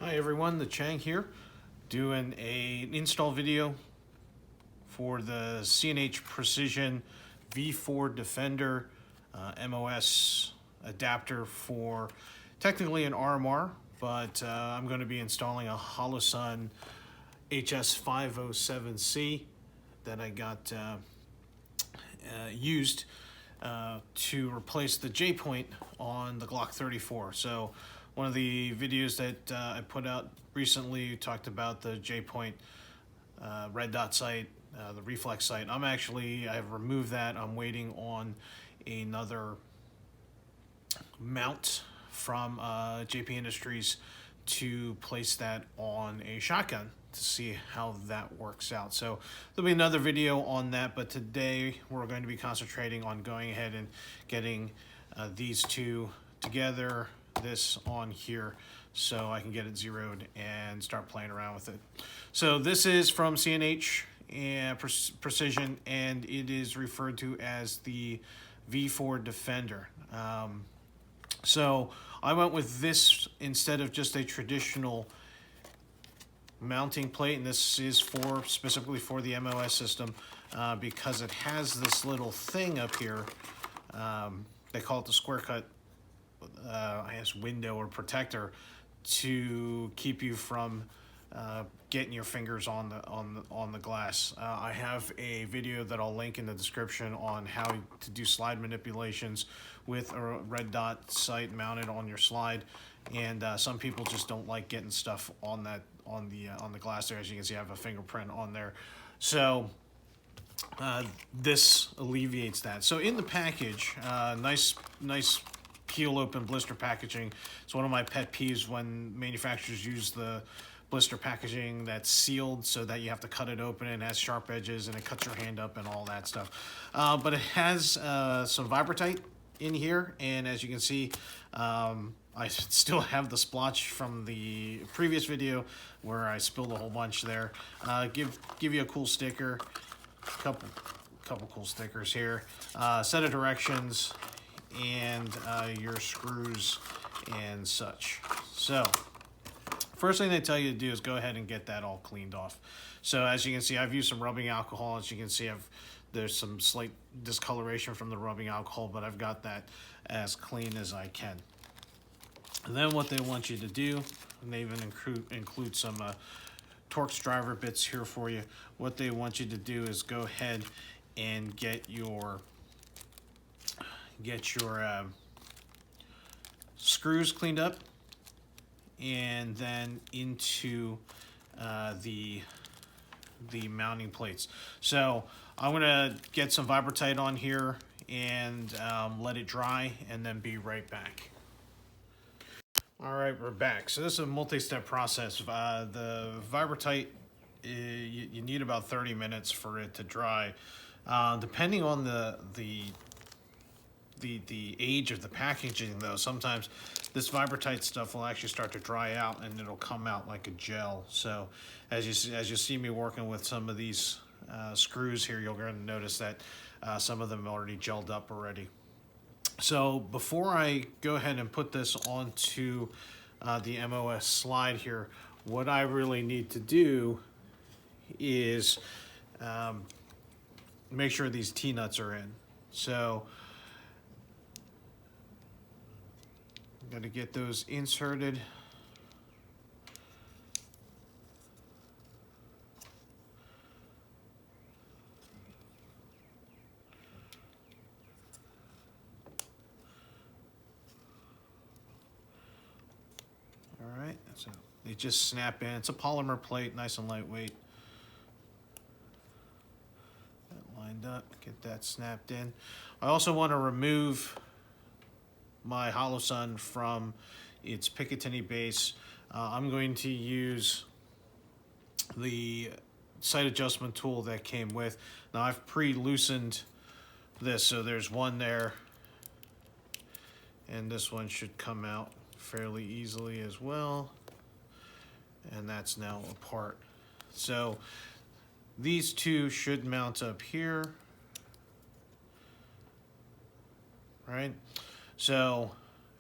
Hi everyone, the Chang here, doing an install video for the C&H Precision V4 Defender MOS adapter for technically an RMR, but I'm going to be installing a Holosun HS507C that I got used to replace the J point on the Glock 34. So one of the videos that I put out recently talked about the J point red dot sight, the Reflex sight. I've removed that. I'm waiting on another mount from JP Industries to place that on a shotgun to see how that works out. So there'll be another video on that, but today we're going to be concentrating on going ahead and getting these two together, this on here, so I can get it zeroed and start playing around with it. So this is from C&H and Precision, and it is referred to as the V4 Defender. So I went with this instead of just a traditional mounting plate, and this is specifically for the MOS system because it has this little thing up here. They call it the square cut I guess window or protector to keep you from getting your fingers on the glass. I have a video that I'll link in the description on how to do slide manipulations with a red dot sight mounted on your slide, and some people just don't like getting stuff on the glass there. As you can see, I have a fingerprint on there, so this alleviates that. So in the package, nice peel open blister packaging. It's one of my pet peeves when manufacturers use the blister packaging that's sealed so that you have to cut it open and it has sharp edges and it cuts your hand up and all that stuff. But it has some Vibratite in here, and as you can see, I still have the splotch from the previous video where I spilled a whole bunch there. Give you a cool sticker, couple cool stickers here, set of directions, and your screws and such. So first thing they tell you to do is go ahead and get that all cleaned off. So as you can see, I've used some rubbing alcohol. As you can see, there's some slight discoloration from the rubbing alcohol, but I've got that as clean as I can. And then what they want you to do, and they even include some Torx driver bits here for you. What they want you to do is go ahead and get your screws cleaned up, and then into the mounting plates. So I'm gonna get some Vibratite on here and let it dry, and then be right back. All right, we're back. So this is a multi-step process. The Vibratite, you need about 30 minutes for it to dry. Depending on the age of the packaging, though, sometimes this Vibratite stuff will actually start to dry out and it'll come out like a gel. So as you see me working with some of these screws here, you're going to notice that some of them are already gelled up already. So before I go ahead and put this onto the MOS slide here, what I really need to do is make sure these T-nuts are in. So I'm going to get those inserted. All right, so they just snap in. It's a polymer plate, nice and lightweight. That lined up, get that snapped in. I also want to remove my Holosun from its Picatinny base. I'm going to use the sight adjustment tool that came with. Now I've pre-loosened this, so there's one there, and this one should come out fairly easily as well, and that's now apart. So these two should mount up here, right? So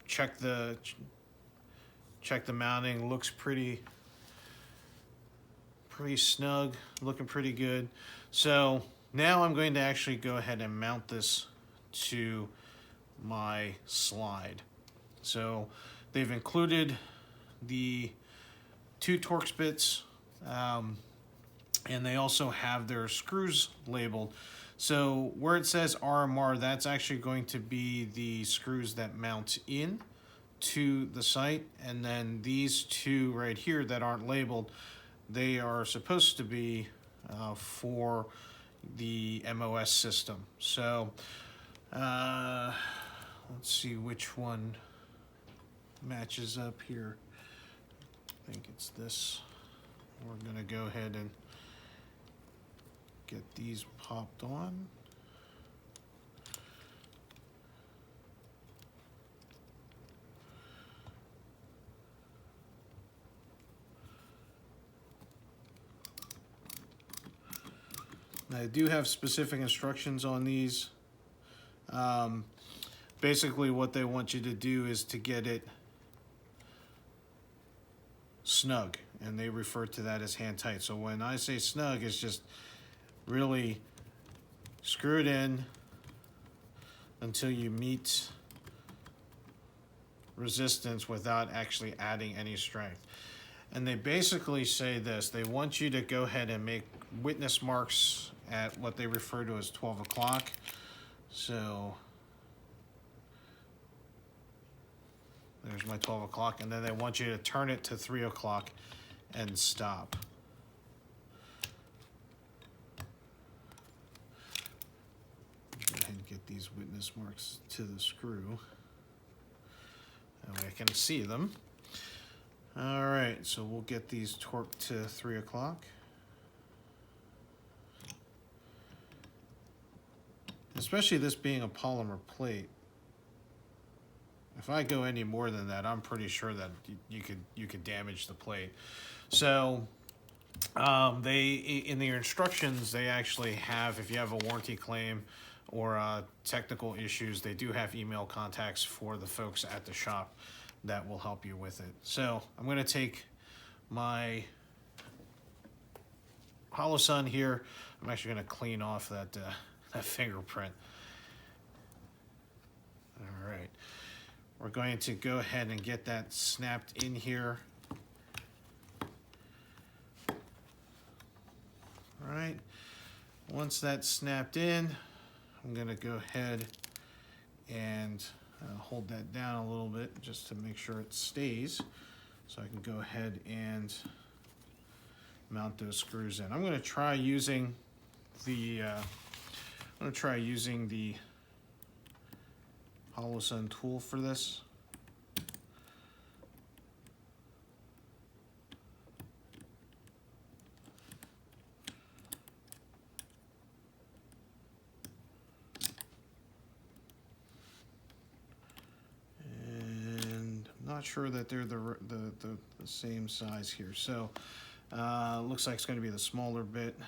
check the check the mounting. Looks pretty snug, looking pretty good. So now I'm going to actually go ahead and mount this to my slide. So they've included the 2 Torx bits, and they also have their screws labeled. So where it says RMR, that's actually going to be the screws that mount in to the site, and then these 2 right here that aren't labeled, they are supposed to be for the MOS system. So let's see which one matches up here. I think it's this. We're gonna go ahead and get these popped on. I do have specific instructions on these. Basically what they want you to do is to get it snug, and they refer to that as hand tight. So when I say snug, it's just really screw it in until you meet resistance without actually adding any strength. And they basically say this: they want you to go ahead and make witness marks at what they refer to as 12 o'clock. So there's my 12 o'clock, and then they want you to turn it to 3 o'clock and stop. Go ahead and get these witness marks to the screw. That way I can see them. All right, so we'll get these torqued to 3 o'clock. Especially this being a polymer plate. If I go any more than that, I'm pretty sure that you could damage the plate. So they, in their instructions, they actually have, if you have a warranty claim or technical issues, they do have email contacts for the folks at the shop that will help you with it. So I'm going to take my Holosun here. I'm actually going to clean off that fingerprint. All right. We're going to go ahead and get that snapped in here. All right. Once that's snapped in, I'm going to go ahead and hold that down a little bit just to make sure it stays, so I can go ahead and mount those screws in. I'm going to try using the Holosun tool for this. And I'm not sure that they're the same size here. So looks like it's going to be the smaller bit.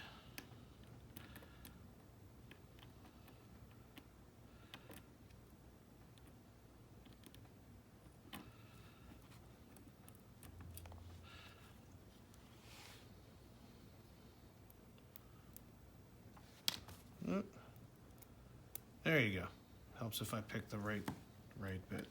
There you go. Helps if I pick the right bit.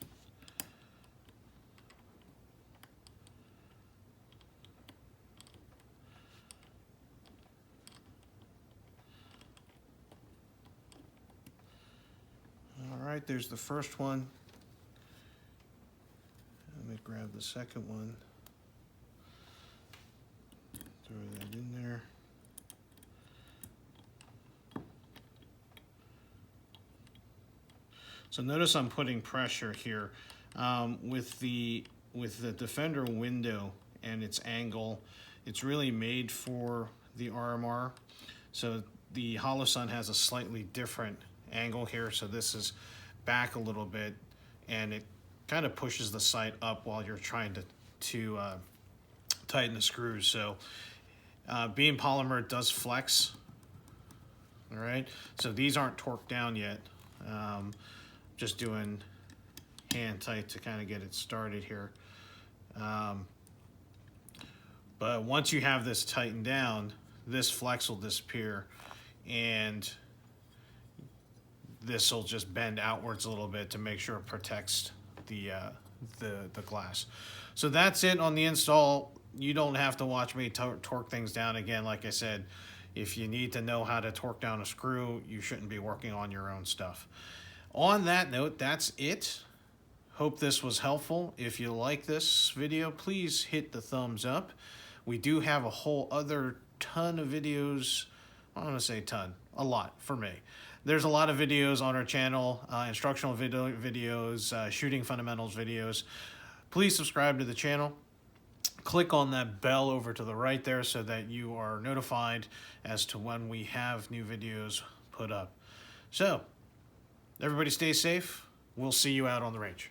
All right, there's the first one. Let me grab the second one. Throw that in there. So notice I'm putting pressure here with the Defender window and its angle. It's really made for the RMR. So the Holosun has a slightly different angle here. So this is back a little bit, and it kind of pushes the sight up while you're trying to tighten the screws. So being polymer, it does flex. All right. So these aren't torqued down yet. Just doing hand tight to kind of get it started here. But once you have this tightened down, this flex will disappear, and this will just bend outwards a little bit to make sure it protects the glass. So that's it on the install. You don't have to watch me torque things down again. Like I said, if you need to know how to torque down a screw, you shouldn't be working on your own stuff. On that note, that's it. Hope this was helpful. If you like this video, please hit the thumbs up. We do have a whole other ton of videos. I don't want to say ton, a lot for me. There's a lot of videos on our channel, instructional videos, shooting fundamentals videos. Please subscribe to the channel. Click on that bell over to the right there so that you are notified as to when we have new videos put up. So, everybody stay safe. We'll see you out on the range.